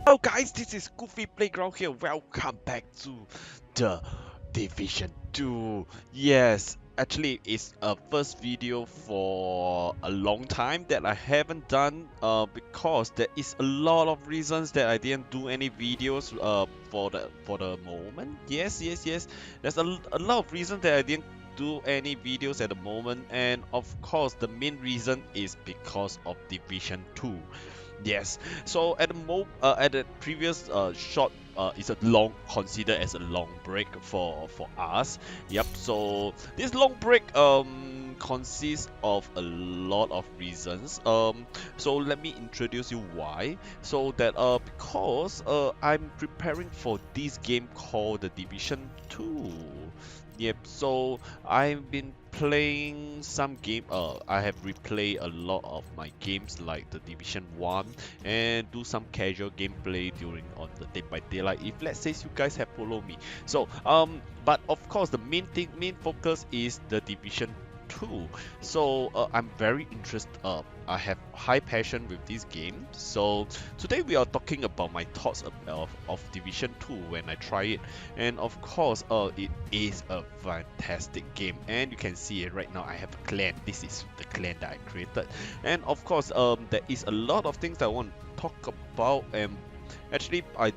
Hello guys, this is Goofy Playground here. Welcome back to the Division 2. Yes, actually it's a first video for a long time that I haven't done because there is a lot of reasons that I didn't do any videos for the moment. Yes. There's a lot of reasons that I didn't do any videos at the moment, and of course the main reason is because of Division 2. Yes. So at the previous short it's a long considered as a long break for us. Yep. So this long break consists of a lot of reasons. So let me introduce you why. So that because I'm preparing for this game called the Division 2. Yep. So I've been playing some game. I have replayed a lot of my games like the Division 1 and do some casual gameplay during on the Dead by Daylight. If let's say you guys have followed me. So but of course the main focus is the Division 2. So I'm very interested. I have high passion with this game. So today we are talking about my thoughts of Division 2 when I try it. And of course, it is a fantastic game, and you can see it right now. I have a clan. This is the clan that I created, and of course, there is a lot of things that I want to talk about. And actually, I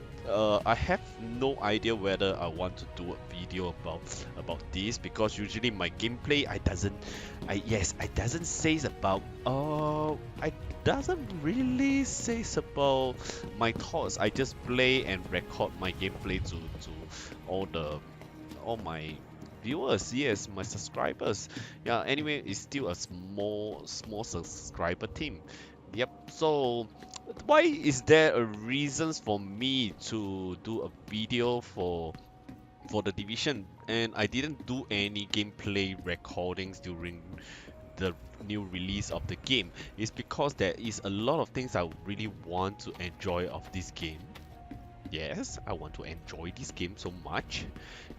have no idea whether I want to do a video about this because usually my gameplay I doesn't say about I doesn't really say about my thoughts. I just play and record my gameplay to all the all my viewers, yes, my subscribers. Yeah, anyway, it's still a small subscriber team. Yep. So why is there a reasons for me to do a video for the division, and I didn't do any gameplay recordings during the new release of the game? Is because there is a lot of things I really want to enjoy of this game. Yes, I want to enjoy this game so much.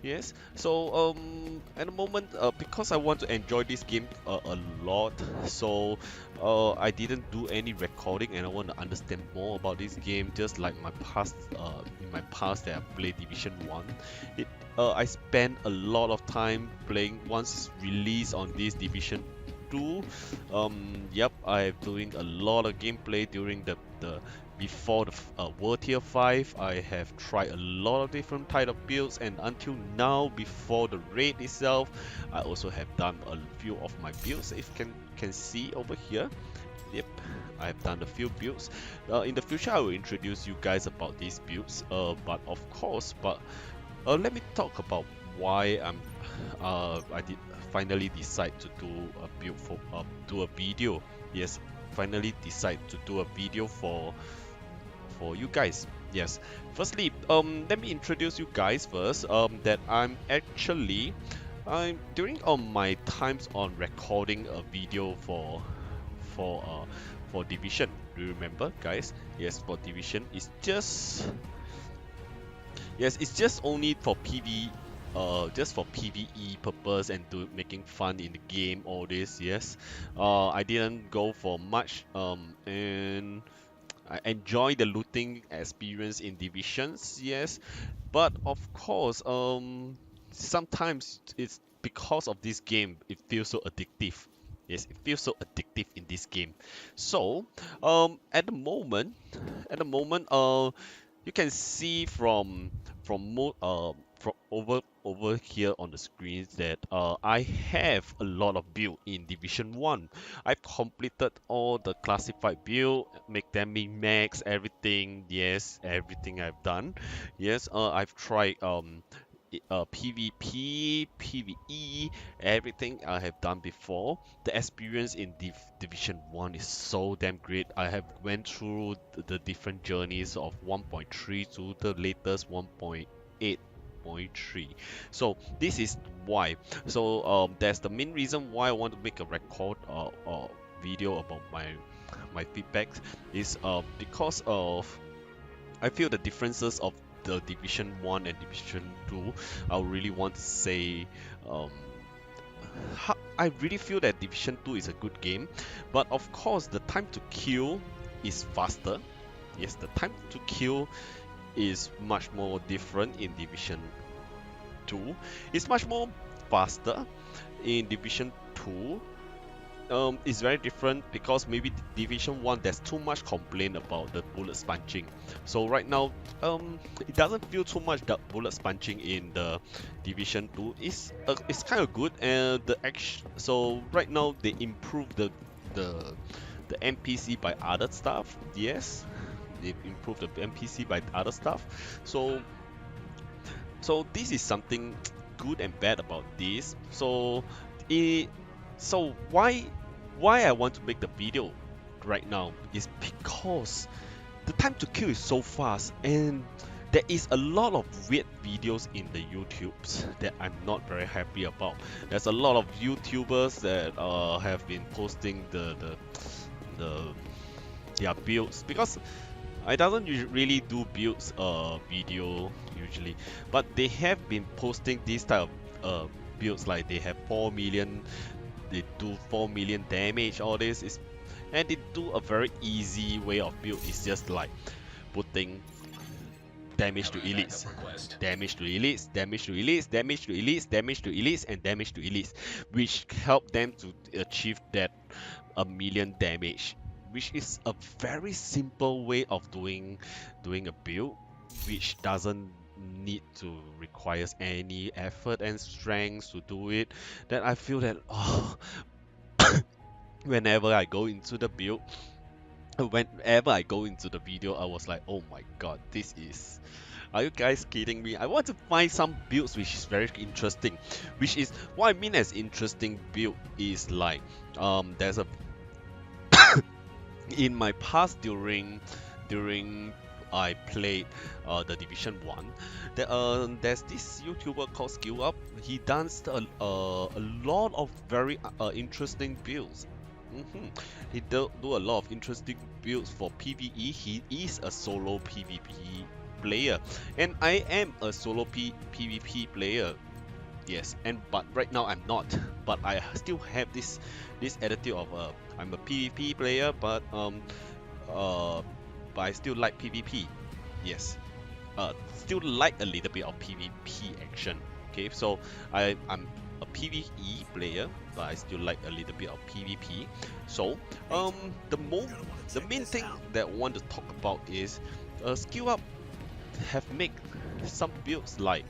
Yes, so at the moment, because I want to enjoy this game a lot, so I didn't do any recording, and I want to understand more about this game. Just like my past, in my past that I played Division 1, I spent a lot of time playing once it's released on this Division 2. Yep, I'm doing a lot of gameplay during the before the World Tier 5. I have tried a lot of different type of builds, and until now, before the raid itself, I also have done a few of my builds. If you can see over here. Yep, I have done a few builds. In the future, I will introduce you guys about these builds. But let me talk about why I did finally decide to do a build for do a video. Yes, finally decide to do a video for you guys. Yes, firstly, let me introduce you guys first. That I'm during my times on recording a video for uh for Division. Do you remember, guys? Yes, for Division, it's just only for just for PvE purpose and to making fun in the game. All this, yes. I didn't go for much. And I enjoy the looting experience in divisions, yes, but of course, sometimes it's because of this game, it feels so addictive. Yes, it feels so addictive in this game. So, at the moment, you can see from over here on the screens that I have a lot of build in Division 1. I've completed all the classified build, make them min max, everything. Yes, everything I've done. Yes, I've tried PvP, PvE, everything I have done before. The experience in Division 1 is so damn great. I have went through the different journeys of 1.3 to the latest 1.8.3. So this is why. So that's the main reason why I want to make a record video about my feedbacks is because of I feel the differences of the Division 1 and Division 2. I really want to say um, I really feel that Division 2 is a good game, but of course the time to kill is faster. Yes, the time to kill is much more different in Division 2. It's much more faster in Division 2. It's very different because maybe Division 1 there's too much complaint about the bullet sponging. So right now, it doesn't feel too much the bullet sponging in the Division 2. It's kind of good, and the action. So right now they improve the the NPC by other stuff. Yes, they improve the NPC by other stuff. So this is something good and bad about this. It so why I want to make the video right now is because the time to kill is so fast, and there is a lot of weird videos in the YouTubes that I'm not very happy about. There's a lot of YouTubers that have been posting the their builds, because I doesn't really do builds video usually, but they have been posting this type of builds, like they have 4 million, they do 4 million damage, all this is, and they do a very easy way of build. It's just like putting damage to elites, damage to elites, damage to elites, damage to elites, damage to elites, and damage to elites, which help them to achieve that a million damage, which is a very simple way of doing a build, which doesn't need to requires any effort and strength to do it. That I feel that whenever I go into the build, whenever I go into the video, I was like, oh my god, this is, are you guys kidding me? I want to find some builds which is very interesting, which is what I mean as interesting build is like there's a in my past during I played the Division 1, there's this YouTuber called Skill Up. He does a lot of very interesting builds. He do a lot of interesting builds for PvE. He is a solo PvP player, and I am a solo PvP player. Yes, but right now I'm not. But I still have this attitude of I'm a PvP player, but I still like PvP. Yes, still like a little bit of PvP action. Okay, so I'm a PvE player, but I still like a little bit of PvP. So the main thing that I want to talk about is Skill Up have made some builds like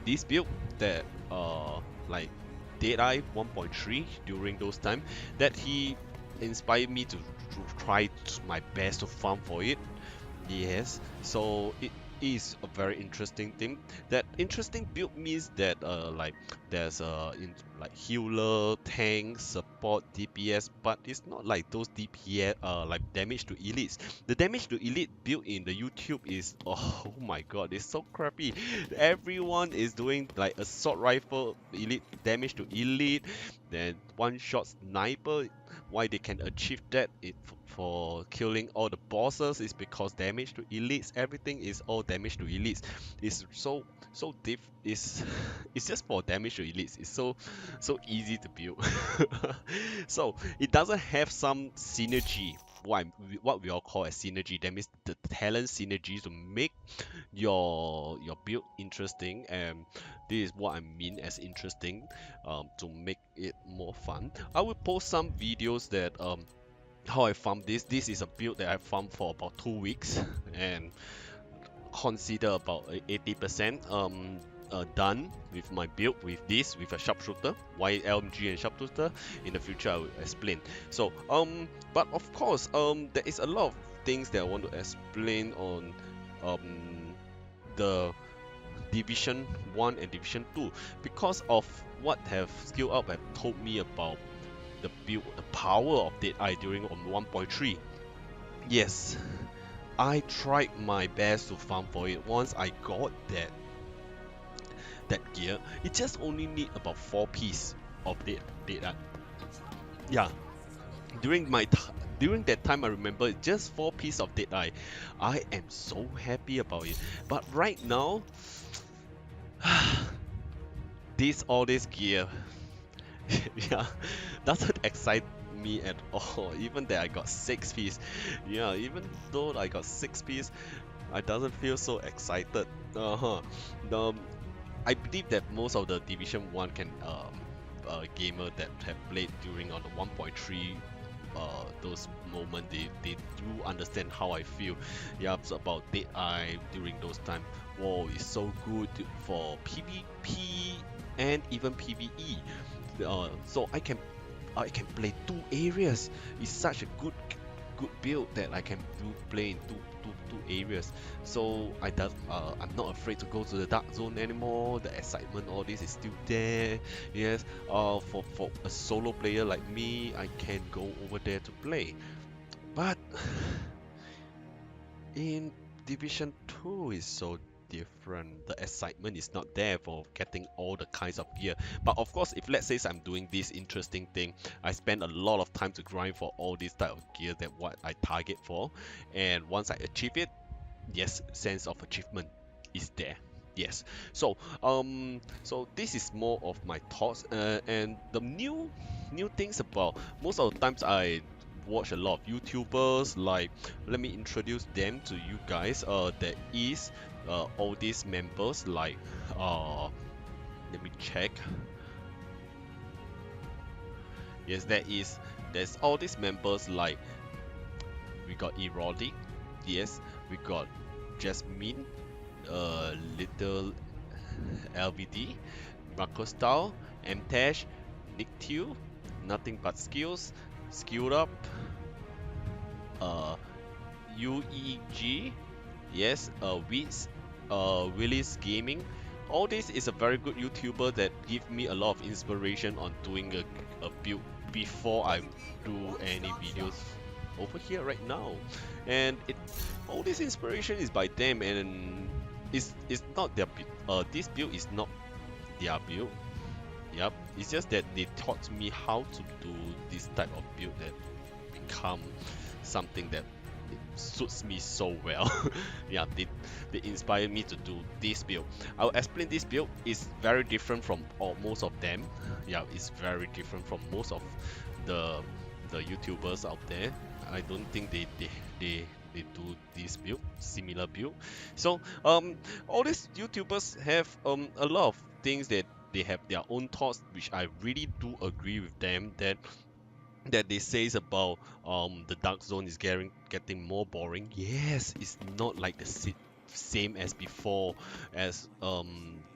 this build that like Deadeye 1.3 during those time, that he inspired me to try my best to farm for it. Yes, so it is a very interesting thing. That interesting build means that like there's like healer, tank, support, DPS, but it's not like those DPS like damage to elites. The damage to elite build in the YouTube is, oh my god, it's so crappy. Everyone is doing like assault rifle elite damage to elite, then one shot sniper. Why they can achieve that for killing all the bosses is because damage to elites, everything is all damage to elites. It's so diff it's it's just for damage to elites. It's so easy to build. So it doesn't have some synergy, what we all call a synergy. That means the talent synergy to make your build interesting, and this is what I mean as interesting, to make it more fun. I will post some videos that how I farm this. This is a build that I farmed for about 2 weeks and consider about 80% done with my build with this, with a sharpshooter, why LMG and sharpshooter. In the future I will explain. So but of course there is a lot of things that I want to explain on the Division 1 and Division 2 because of what have Skill Up have told me about the build, the power of Deadeye during on 1.3. Yes, I tried my best to farm for it. Once I got that gear, it just only need about 4 pieces of Deadeye. Yeah, during that time I remember just 4 pieces of Deadeye. I am so happy about it. But right now, all this gear, yeah, doesn't excite me at all. Even that I got 6 piece. Yeah, even though I got 6 piece, I doesn't feel so excited. Um, I believe that most of the Division 1 gamer that have played during on the 1.3 those moment, they do understand how I feel. Yeah, it's about Dead Eye during those time. Whoa, it's so good for PvP and even PvE. So I can play 2 areas. It's such a good build that I can do play in two areas. So I'm not afraid to go to the dark zone anymore. The excitement, all this is still there. Yes. For a solo player like me, I can go over there to play. But in Division 2 is so different. The excitement is not there for getting all the kinds of gear. But of course, if let's say I'm doing this interesting thing, I spend a lot of time to grind for all these type of gear that what I target for. And once I achieve it, yes, sense of achievement is there. Yes. So this is more of my thoughts, and the new things about most of the times I watch a lot of YouTubers. Like, let me introduce them to you guys. There is all these members like let me check. Yes, there's all these members like we got Erotic. Yes, we got Jasmine, Little LVD, Macro Style, Mtash, Nick2, Nothing But Skills, Skilled Up, UEG, yes, Weeds, Willis Gaming. All this is a very good YouTuber that give me a lot of inspiration on doing a build before I do any videos over here right now. And all this inspiration is by them, and it's not their this build is not their build. Yep, it's just that they taught me how to do this type of build that become something that it suits me so well. Yeah, they inspired me to do this build. I'll explain this build. Is very different from most of them. Yeah, it's very different from most of the YouTubers out there. I don't think they do this build, similar build. So all these YouTubers have a lot of things that they have their own thoughts, which I really do agree with them, that they says about the dark zone is getting more boring. Yes, it's not like the same as before, as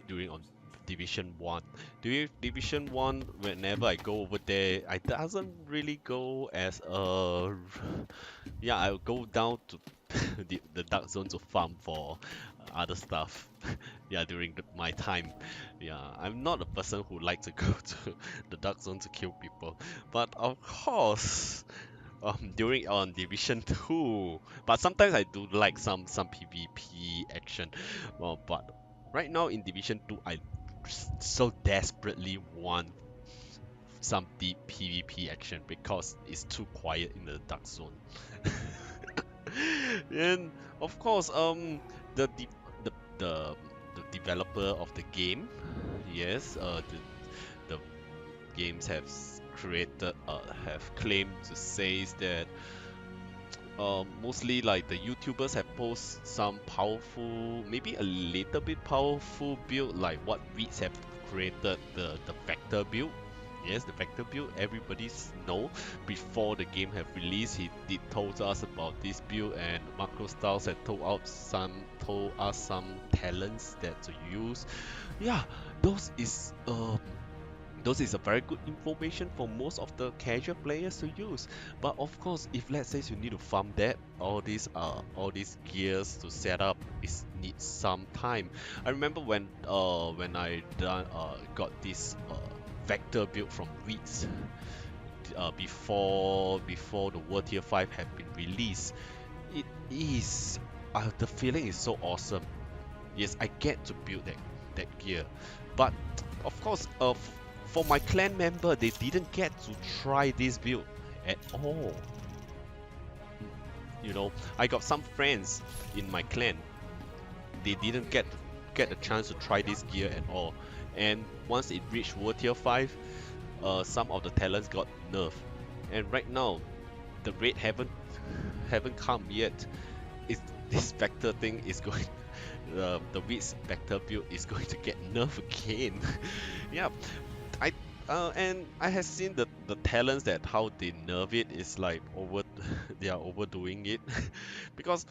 during on Division 1. During Division 1, whenever I go over there, I doesn't really go as a yeah, I'll go down to the dark zone to farm for other stuff. Yeah, during my time. Yeah, I'm not a person who likes to go to the dark zone to kill people. But of course, during on Division 2, but sometimes I do like some PvP action. Well, but right now in Division 2, I so desperately want some deep PvP action because it's too quiet in the dark zone. And of course, the de the the the developer of the game, yes, the games created have claimed to say that mostly like the YouTubers have posted some powerful, maybe a little bit powerful build like what Weeds have created, the Vector build. Yes, the Vector build, everybody's know before the game have released. He did told us about this build, and Macro Styles had told us some talents that to use. Yeah, those is a very good information for most of the casual players to use. But of course, if let's say you need to farm that, all these gears to set up is needs some time. I remember when I got this Vector build from Weeds before the World Tier 5 had been released. It is the feeling is so awesome. Yes, I get to build that gear, but of course, for my clan member, they didn't get to try this build at all. You know, I got some friends in my clan. They didn't get a chance to try this gear at all. And once it reached World Tier 5, some of the talents got nerfed. And right now the raid haven't come yet. It's, this vector thing is going the Witch vector build is going to get nerfed again. Yeah, I and I have seen the talents that how they nerf it is like over they are overdoing it because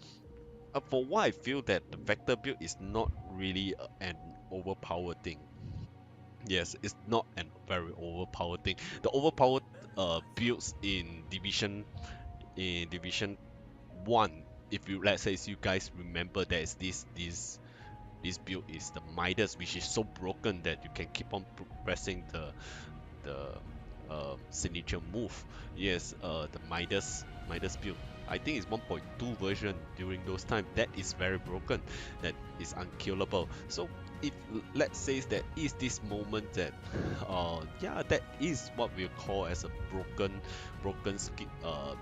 for what I feel that the vector build is not really an overpowered thing. Yes, it's not an very overpowered thing. The overpowered builds in Division 1, if you let's say you guys remember, there's this build is the Midas, which is so broken that you can keep on pressing the signature move. Yes, the Midas build. I think it's 1.2 version during those time. That is very broken. That is unkillable. So if let's say that is this moment that, yeah, that is what we call as a broken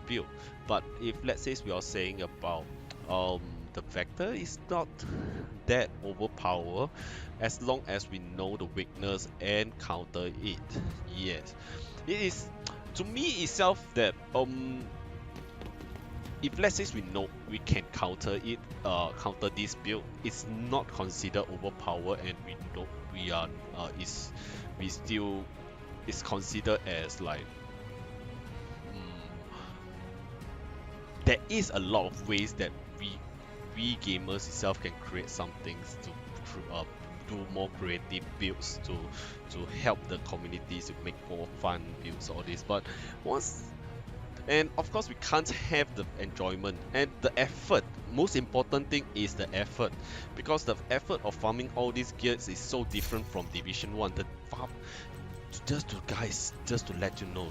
build. But if let's say we are saying about um the vector is not that overpower as long as we know the weakness and counter it. Yes, it is to me itself that if let's say we know we can counter it, counter this build, it's not considered overpower, and we know we are is we still is considered as like there is a lot of ways that we gamers itself can create some things to do more creative builds to help the communities to make more fun builds, all this. But once and of course we can't have the enjoyment and the effort. Most important thing is the effort, because the effort of farming all these gears is so different from Division 1. The farm, just to let you know,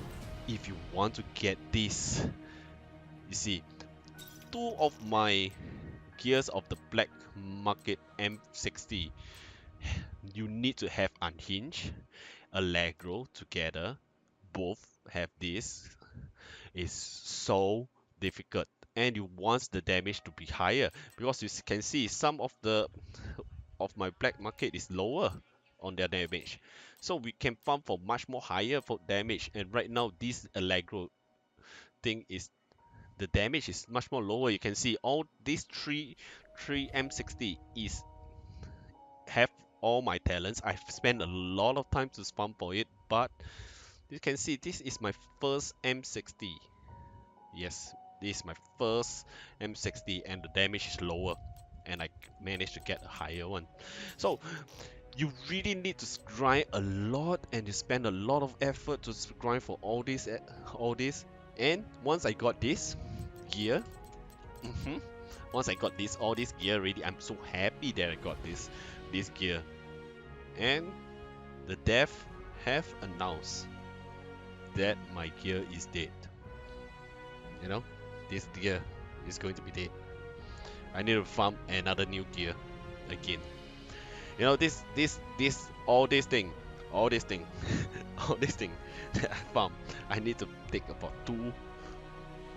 if you want to get this, you see, two of my gears of the black market M60, you need to have Unhinged, Allegro together. Both have this. Is so difficult, and you want the damage to be higher, because you can see some of my black market is lower on their damage, so we can farm for much more higher for damage. And right now this Allegro thing is the damage is much more lower. You can see all these three M60 is have all my talents. I've spent a lot of time to farm for it, but you can see this is my first M60. Yes, this is my first M60 and the damage is lower, and I managed to get a higher one. So you really need to grind a lot, and you spend a lot of effort to grind for all this, all this. And once I got this gear, once I got this all this gear ready, I'm so happy that I got this gear. And the dev have announced that my gear is dead. You know, this gear is going to be dead. I need to farm another new gear again. You know, all this thing, all this thing, all this thing that I farm, I need to take about 2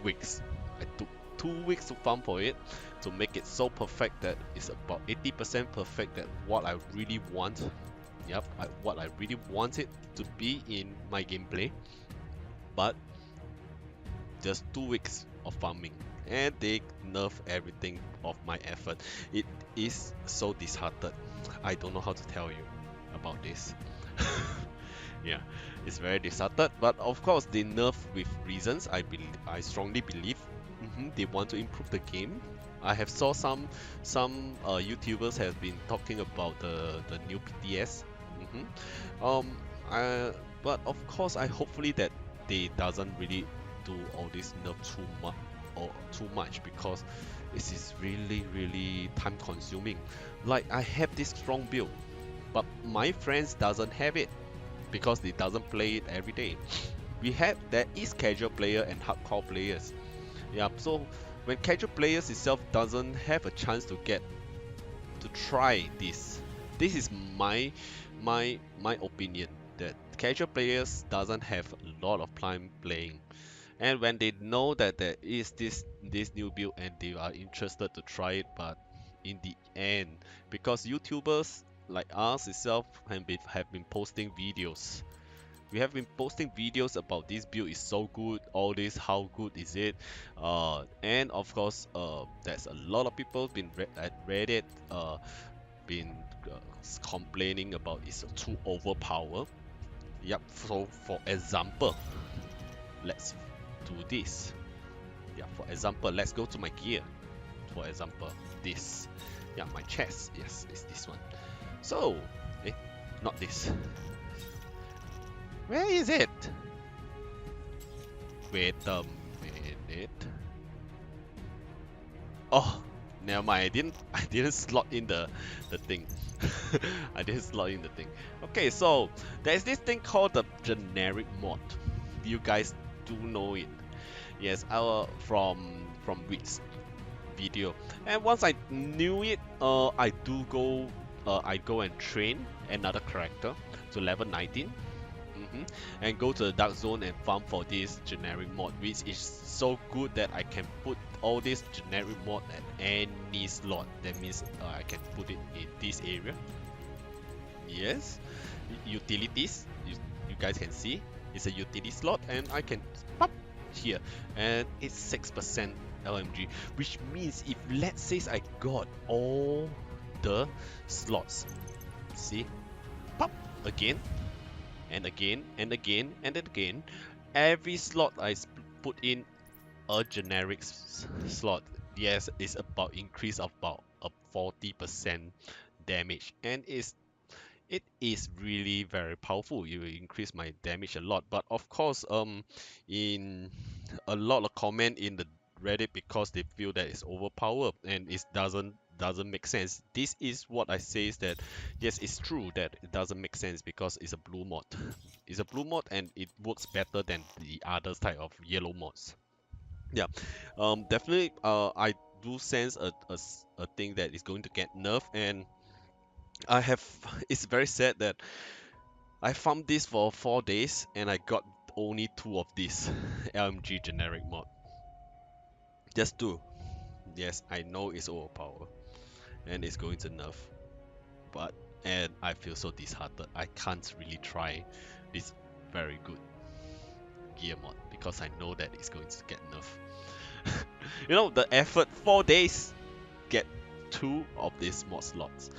weeks. I took 2 weeks to farm for it, to make it so perfect that it's about 80% perfect that what I really want. Yep, what I really want it to be in my gameplay. But just 2 weeks of farming, and they nerf everything of my effort. It is so disheartened. I don't know how to tell you about this. Yeah, it's very disheartened, but of course they nerf with reasons. I strongly believe they want to improve the game. I have saw some YouTubers have been talking about the new PTS. Um, but of course I hopefully that they doesn't really do all this nerf too much, because this is really time consuming. Like I have this strong build, but my friends doesn't have it because they doesn't play it every day. There is casual player and hardcore players. Yeah, so when casual players itself doesn't have a chance to get to try this is my opinion, that casual players doesn't have a lot of time playing. And when they know that there is this new build and they are interested to try it, but in the end, because YouTubers like us itself have been posting videos, We have been posting videos about this build is so good, all this, how good is it, and of course, there's a lot of people been at Reddit, been complaining about it's too overpowered. Yep. So for example, let's do this. Yeah. For example, let's go to my gear. For example, this. Yeah, my chest. Yes, it's this one. So, not this. Where is it? Wait a minute. Oh, never mind. I didn't slot in the thing. I didn't slot in the thing. Okay, so there's this thing called the generic mod. You guys do know it. Yes, from Wit's video. And once I knew it, I go and train another character to level 19. And go to the dark zone and farm for this generic mod, which is so good that I can put all this generic mod at any slot. That means I can put it in this area. Yes, utilities. You guys can see it's a utility slot, and I can pop here, and it's 6% LMG, which means if let's say I got all the slots, see, pop again. And again, and again, and again. Every slot I put in a generic slot. Yes, it's about increase of about a 40% damage, and it is really very powerful. It will increase my damage a lot. But of course, in a lot of comment in the Reddit, because they feel that it's overpowered and it doesn't make sense. This is what I say, is that yes, it's true that it doesn't make sense because it's a blue mod. It's a blue mod and it works better than the other type of yellow mods. Yeah, definitely. I do sense a thing that is going to get nerfed, and I have. It's very sad that I farmed this for 4 days and I got only 2 of this LMG generic mod. Just 2. Yes, I know it's overpowered and it's going to nerf, but and I feel so disheartened. I can't really try this very good gear mod because I know that it's going to get nerfed. You know, the effort, 4 days, get 2 of these mod slots.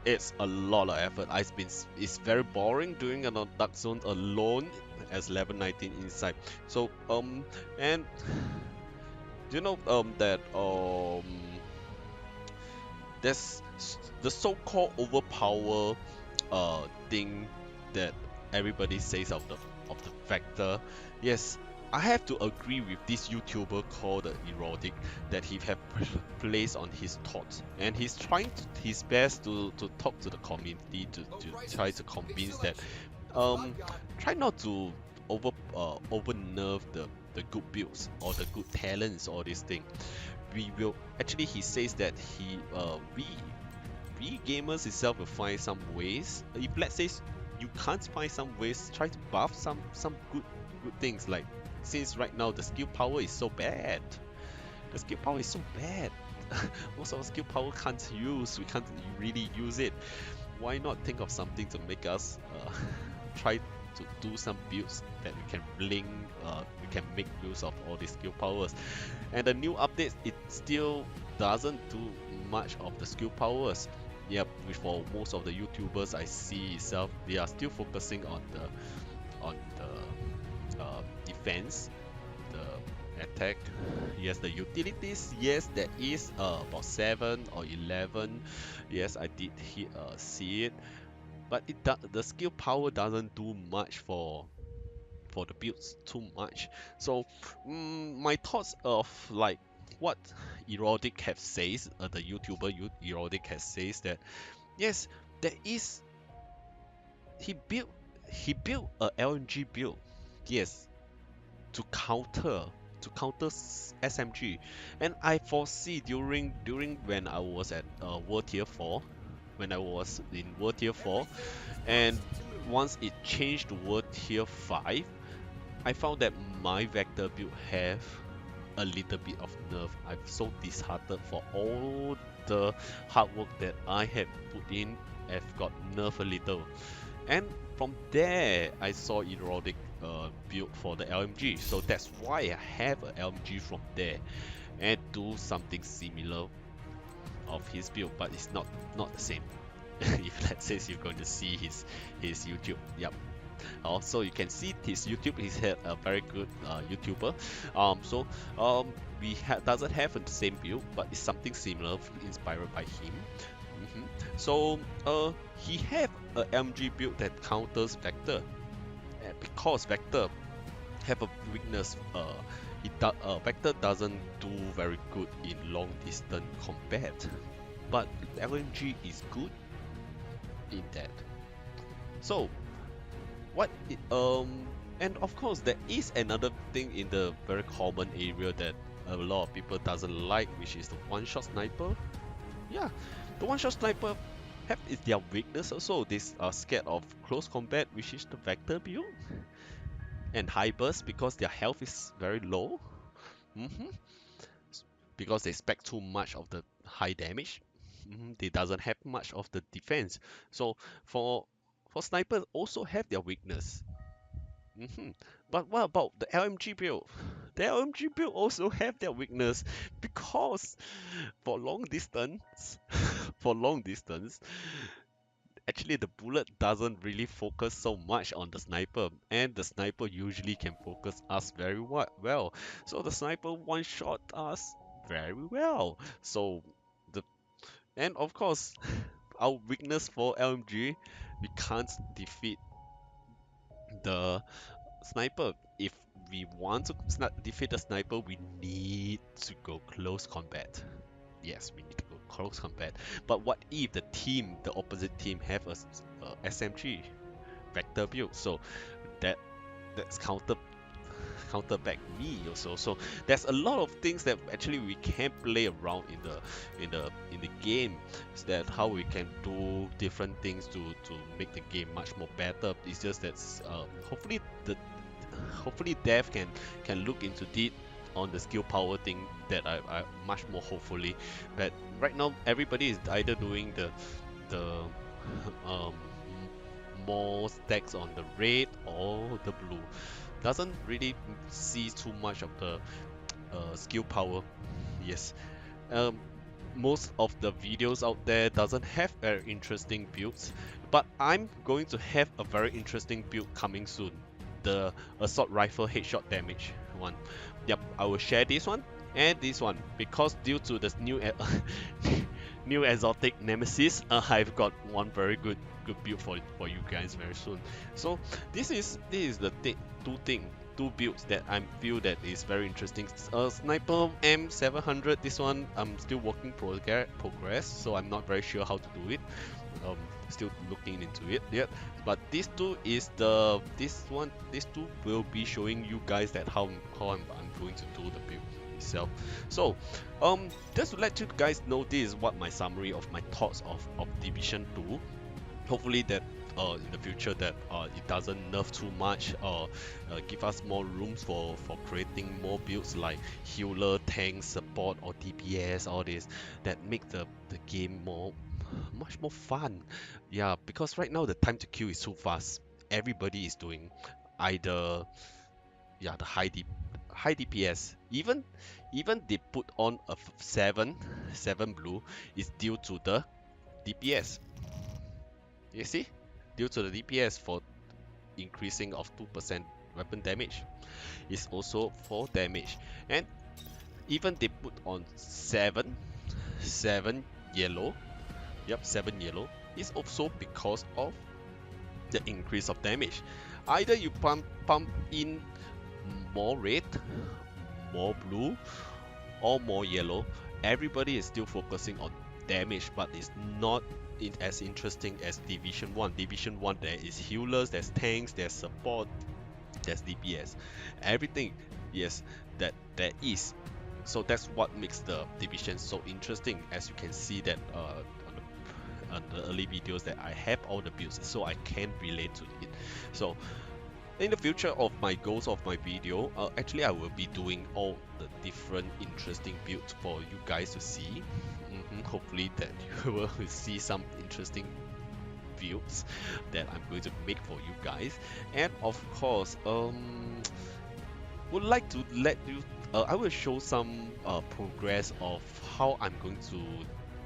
It's a lot of effort. It's very boring doing a dark zone alone as level 19 inside. So and you know that there's the so-called overpower thing that everybody says of the factor. Yes, I have to agree with this YouTuber called Erotic that he have placed on his thoughts, and he's trying his best to talk to the community to try to convince that try not to over nerf the good builds or the good talents or this thing. We will actually, he says that we gamers itself will find some ways. If let's say you can't find some ways, try to buff some good things. Like, since right now the skill power is so bad, the skill power is so bad. Most of the skill power we can't really use it. Why not think of something to make us try to do some builds that we can blink, we can make use of all these skill powers. And the new updates, it still doesn't do much of the skill powers. Yep, for most of the YouTubers I see itself, they are still focusing on the defense, the attack. Yes, the utilities. Yes, there is about 7 or 11. Yes, I did see it, but the skill power doesn't do much for the builds too much. So my thoughts of like what Erotic have says, the YouTuber Erotic has says that yes, there is he built a LNG build, yes, to counter SMG, and I foresee during when I was at World Tier 4, when I was in World Tier 4, and once it changed to World Tier 5, I found that my Vector build have a little bit of nerf. I'm so disheartened for all the hard work that I had put in have got nerfed a little. And from there, I saw Erodic build for the LMG, so that's why I have a LMG from there and do something similar of his build, but it's not the same. If let's say you're going to see his YouTube, yep. Also, you can see his YouTube. He's a very good YouTuber. We doesn't have the same build, but it's something similar, inspired by him. So he have a MG build that counters Vector, because Vector have a weakness. Vector doesn't do very good in long distance combat, but LMG is good in that. So and of course there is another thing in the very common area that a lot of people doesn't like, which is the one-shot sniper. Yeah, the one-shot sniper is their weakness also. They are scared of close combat, which is the Vector build, and high burst because their health is very low. Because they expect too much of the high damage. They doesn't have much of the defense. So for snipers also have their weakness. But what about the LMG build? The LMG build also have their weakness, because for long distance, for long distance, actually the bullet doesn't really focus so much on the sniper, and the sniper usually can focus us very well. So the sniper one shot us very well. So and of course, our weakness for LMG, we can't defeat the sniper. If we want to defeat the sniper, we need to go close combat. Yes, we need to go close combat. But what if the opposite team, have a SMG Vector build? So that's counter back me also. So there's a lot of things that actually we can play around in the game. Is that how we can do different things to make the game much more better. It's just that hopefully Dev can look into it on the skill power thing, that I much more hopefully. But right now everybody is either doing the um more stacks on the red or the blue. Doesn't really see too much of the skill power. Yes. Most of the videos out there doesn't have very interesting builds, but I'm going to have a very interesting build coming soon. The assault rifle headshot damage one. Yep, I will share this one and this one, because due to this new new exotic nemesis, I've got one very good build for you guys very soon. So this is the two builds that I feel that is very interesting. Sniper M700, this one I'm still working progress, so I'm not very sure how to do it. Still looking into it yet. But these two will be showing you guys that how I'm going to do the build itself. So just to let you guys know, this is what my summary of my thoughts of Division 2. Hopefully that in the future that it doesn't nerf too much, or give us more rooms for creating more builds like healer, tank, support, or DPS, all this, that make the game much more fun. Yeah, because right now the time to kill is so fast. Everybody is doing either the high DPS. Even they put on a 7 blue is due to the DPS. You see, due to the DPS for increasing of 2% weapon damage, is also for damage. And even they put on 7 yellow. Yep, 7 yellow is also because of the increase of damage. Either you pump in more red, more blue, or more yellow. Everybody is still focusing on damage, but it's not as interesting as Division 1. Division 1, there is healers, there's tanks, there's support, there's DPS. Everything, yes, that there is. So that's what makes the Division so interesting. As you can see that on the early videos, that I have all the builds, so I can relate to it. So in the future of my goals of my video, actually I will be doing all the different interesting builds for you guys to see. Hopefully that you will see some interesting builds that I'm going to make for you guys. And of course, would like to let you I will show some progress of how I'm going to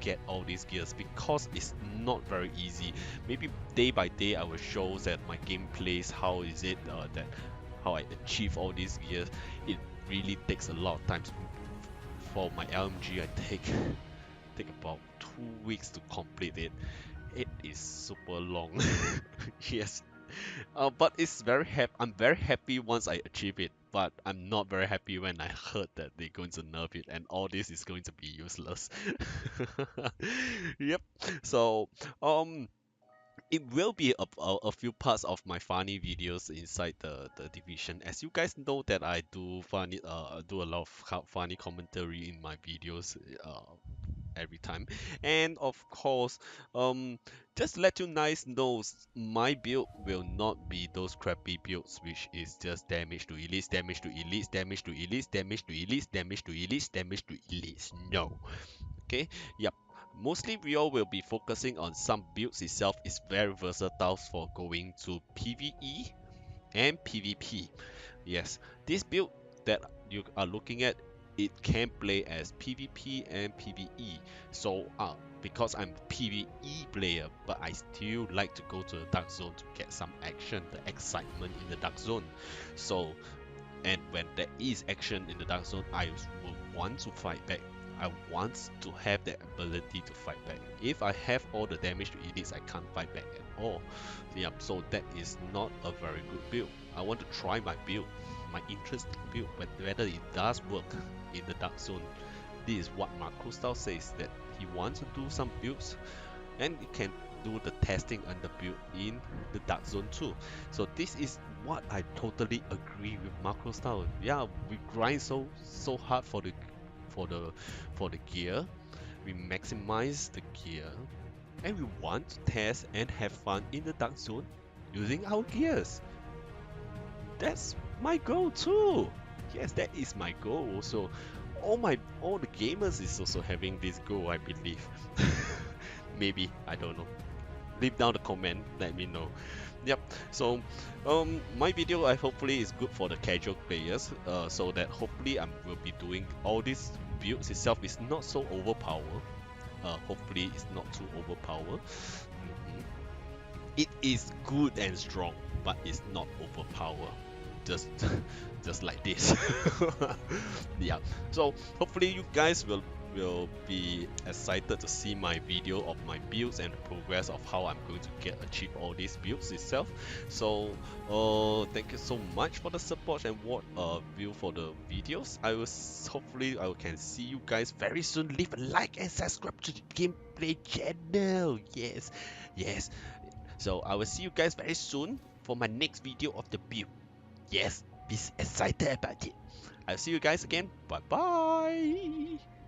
get all these gears, because it's not very easy. Maybe day by day I will show that my gameplays, how is it that how I achieve all these gears. It really takes a lot of time. For my LMG, I take about 2 weeks to complete it. It is super long. Yes. But I'm very happy once I achieve it, but I'm not very happy when I heard that they're going to nerf it and all this is going to be useless. Yep. So it will be a few parts of my funny videos inside the division. As you guys know that I do do a lot of funny commentary in my videos every time. And of course, just let you guys know, my build will not be those crappy builds which is just damage to elites, damage to elites, damage to elites, damage to elites, damage to elites, damage to elites. No. Okay, yep. Mostly we all will be focusing on some builds itself is very versatile for going to PvE and PvP. Yes, this build that you are looking at, it can play as PvP and PvE. So because I'm PvE player, but I still like to go to the dark zone to get some action, the excitement in the dark zone. So, and when there is action in the dark zone, I will want to fight back. I want to have the ability to fight back. If I have all the damage to elites, I can't fight back at all. Yep, so that is not a very good build. I want to try my build, my interesting build, but whether it does work in the dark zone. This is what MacroStyle says, that he wants to do some builds and he can do the testing and the build in the dark zone too. So this is what I totally agree with MacroStyle. Yeah, we grind so hard for the gear, we maximize the gear, and we want to test and have fun in the dark zone using our gears. That's my goal too. Yes, that is my goal also. All the gamers is also having this goal, I believe. Maybe, I don't know. Leave down the comment, let me know. Yep. So my video I hopefully is good for the casual players, so that hopefully I will be doing all these builds itself is not so overpowered. Hopefully it's not too overpowered. It is good and strong, but it's not overpowered. Just just like this. Yeah. So hopefully you guys will be excited to see my video of my builds and the progress of how I'm going to achieve all these builds itself. So thank you so much for the support and what view for the videos. Hopefully I can see you guys very soon. Leave a like and subscribe to the gameplay channel. Yes, yes. So I will see you guys very soon for my next video of the build. Yes, be excited about it. I'll see you guys again. Bye bye.